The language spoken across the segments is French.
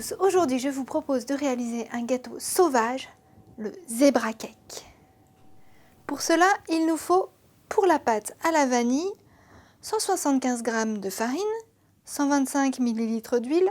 tous, aujourd'hui je vous propose de réaliser un gâteau sauvage, le zebra cake. Pour cela, il nous faut pour la pâte à la vanille 175 g de farine, 125 ml d'huile,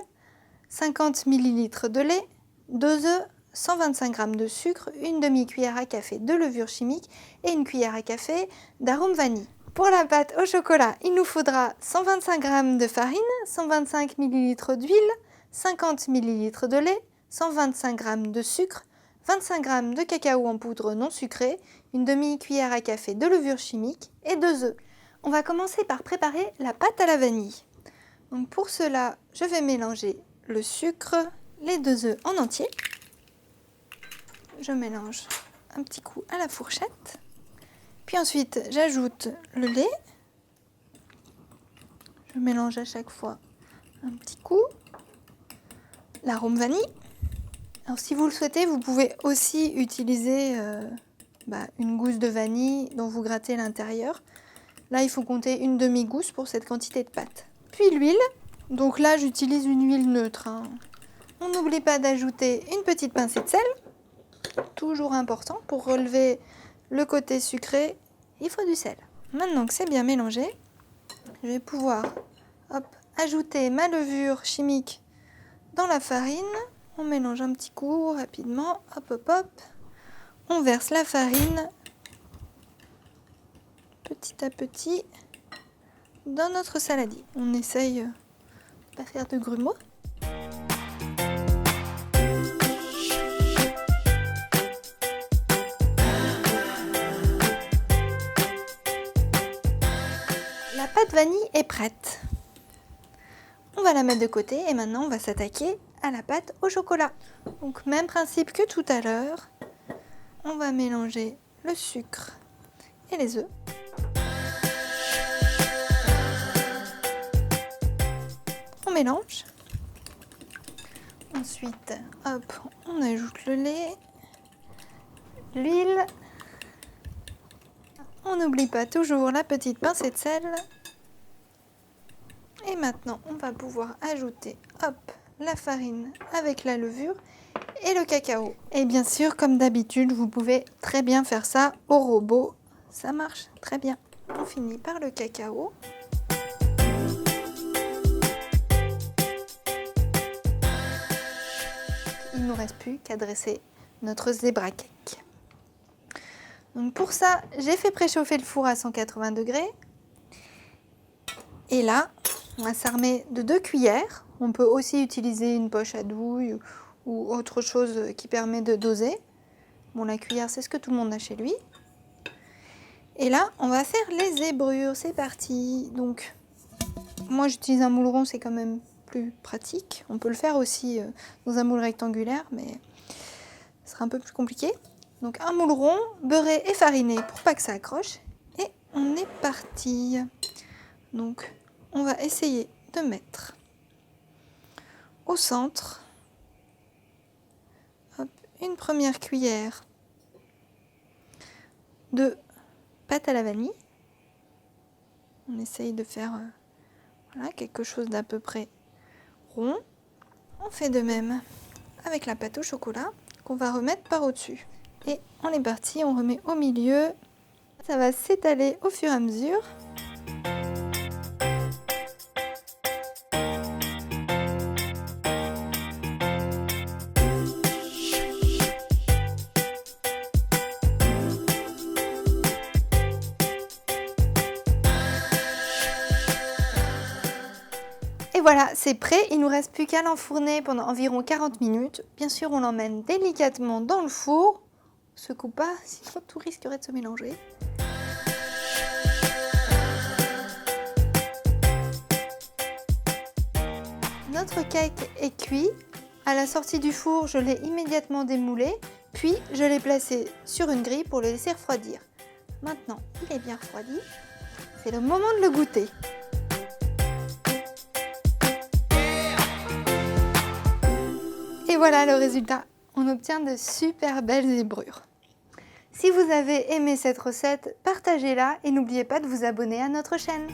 50 ml de lait, 2 œufs, 125 g de sucre, une demi-cuillère à café de levure chimique et une cuillère à café d'arôme vanille. Pour la pâte au chocolat, il nous faudra 125 g de farine, 125 ml d'huile, 50 ml de lait, 125 g de sucre, 25 g de cacao en poudre non sucré, une demi-cuillère à café de levure chimique et 2 œufs. On va commencer par préparer la pâte à la vanille. Donc pour cela, je vais mélanger le sucre, les 2 œufs en entier. Je mélange un petit coup à la fourchette. Puis ensuite, j'ajoute le lait. Je mélange à chaque fois un petit coup. L'arôme vanille. Alors si vous le souhaitez, vous pouvez aussi utiliser une gousse de vanille dont vous grattez l'intérieur. Là, il faut compter une demi-gousse pour cette quantité de pâte. Puis l'huile. Donc là, j'utilise une huile neutre. On n'oublie pas d'ajouter une petite pincée de sel. Toujours important pour relever le côté sucré, il faut du sel. Maintenant que c'est bien mélangé, je vais pouvoir ajouter ma levure chimique dans la farine. On mélange un petit coup rapidement, On verse la farine petit à petit dans notre saladier. On essaye de ne pas faire de grumeaux. La pâte vanille est prête. On va la mettre de côté et maintenant on va s'attaquer à la pâte au chocolat. Donc même principe que tout à l'heure. On va mélanger le sucre et les œufs. On mélange. Ensuite, on ajoute le lait, l'huile. On n'oublie pas toujours la petite pincée de sel. Et maintenant, on va pouvoir ajouter la farine avec la levure et le cacao. Et bien sûr, comme d'habitude, vous pouvez très bien faire ça au robot. Ça marche très bien. On finit par le cacao. Il ne nous reste plus qu'à dresser notre zebra cake. Donc pour ça, j'ai fait préchauffer le four à 180 degrés. Et là, on va s'armer de 2 cuillères. On peut aussi utiliser une poche à douille ou autre chose qui permet de doser. Bon, la cuillère, c'est ce que tout le monde a chez lui. Et là, on va faire les zébrures. C'est parti. Donc, moi, j'utilise un moule rond, c'est quand même plus pratique. On peut le faire aussi dans un moule rectangulaire, mais ce sera un peu plus compliqué. Donc, un moule rond, beurré et fariné pour pas que ça accroche. Et on est parti. Donc, on va essayer de mettre au centre une première cuillère de pâte à la vanille. On essaye de faire quelque chose d'à peu près rond. On fait de même avec la pâte au chocolat qu'on va remettre par au-dessus. Et on est parti, on remet au milieu. Ça va s'étaler au fur et à mesure. Et voilà, c'est prêt, il ne nous reste plus qu'à l'enfourner pendant environ 40 minutes. Bien sûr, on l'emmène délicatement dans le four. On ne secoue pas, sinon tout risquerait de se mélanger. Notre cake est cuit. À la sortie du four, je l'ai immédiatement démoulé, puis je l'ai placé sur une grille pour le laisser refroidir. Maintenant, il est bien refroidi. C'est le moment de le goûter. Et voilà le résultat, on obtient de super belles zébrures. Si vous avez aimé cette recette, partagez-la et n'oubliez pas de vous abonner à notre chaîne.